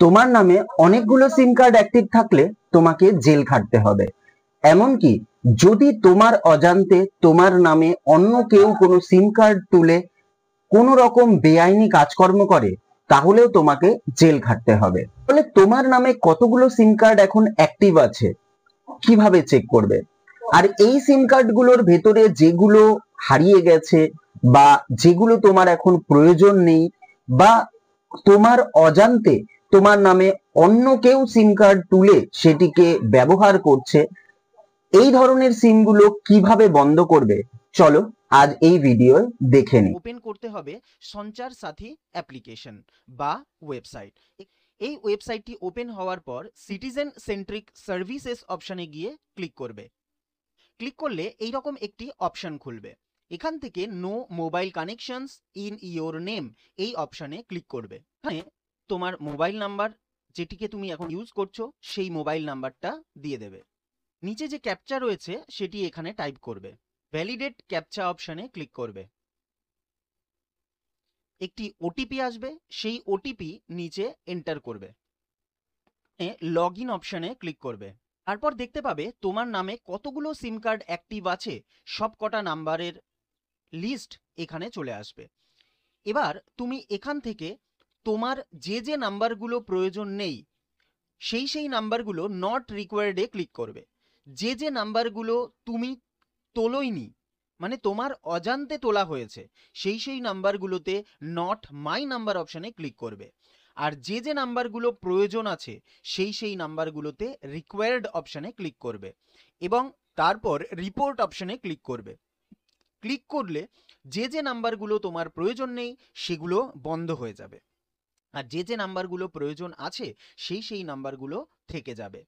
তোমার নামে অনেকগুলো সিম কার্ড অ্যাক্টিভ থাকলে তোমাকে জেল খাটতে হবে। এমনকি যদি তোমার অজান্তে তোমার নামে অন্য কেউ কোনো সিম কার্ড তুলে কোনো রকম বেআইনি কাজকর্ম করে, তাহলেও তোমাকে জেল খাটতে হবে। তাহলে তোমার নামে কতগুলো সিম কার্ড এখন অ্যাক্টিভ আছে কিভাবে চেক করবে? আর এই সিম কার্ড গুলোর ভেতরে যেগুলো হারিয়ে গেছে বা যেগুলো তোমার এখন প্রয়োজন নেই, বা তোমার অজান্তে তোমার নামে অন্য কেউ সিম কার্ড তুলে সেটিকে ব্যবহার করছে, এই ধরনের সিম গুলো কিভাবে বন্ধ করবে, চলো আজ এই ভিডিও দেখে নিই। ওপেন করতে হবে সঞ্চার সাথী অ্যাপ্লিকেশন বা ওয়েবসাইট। এই ওয়েবসাইটটি ওপেন হওয়ার পর সিটিজেন সেন্ট্রিক সার্ভিসেস অপশনে গিয়ে ক্লিক করবে। ক্লিক করলে এইরকম একটি অপশন খুলবে। এখান থেকে no mobile connections in your name এই অপশনে ক্লিক করবে। এখানে তোমার মোবাইল নাম্বার যেটিকে তুমি এখন ইউজ করছো সেই মোবাইল নাম্বারটা দিয়ে দেবে। নিচে যে ক্যাপচা রয়েছে সেটি এখানে টাইপ করবে। ভ্যালিডেট ক্যাপচা অপশনে ক্লিক করবে। একটি ওটিপি আসবে, সেই ওটিপি নিচে এন্টার করবে। লগ ইন অপশনে ক্লিক করবে। তারপর দেখতে পাবে তোমার নামে কতগুলো সিম কার্ড অ্যাক্টিভ আছে, সব কটা নাম্বারের লিস্ট এখানে চলে আসবে। এবার তুমি এখান থেকে তোমার যে যে নাম্বারগুলো প্রয়োজন নেই সেই নাম্বারগুলো নট রিকোয়ার্ডে ক্লিক করবে। যে যে নাম্বারগুলো তুমি তোলোইনি, মানে তোমার অজান্তে তোলা হয়েছে, সেই নাম্বারগুলোতে নট মাই নাম্বার অপশানে ক্লিক করবে। আর যে যে নাম্বারগুলো প্রয়োজন আছে সেই নাম্বারগুলোতে রিকোয়ার্ড অপশানে ক্লিক করবে এবং তারপর রিপোর্ট অপশানে ক্লিক করবে। ক্লিক করলে যে যে নাম্বারগুলো তোমার প্রয়োজন নেই সেগুলো বন্ধ হয়ে যাবে, আর যে যে নাম্বারগুলো প্রয়োজন আছে সেই নাম্বারগুলো থেকে যাবে।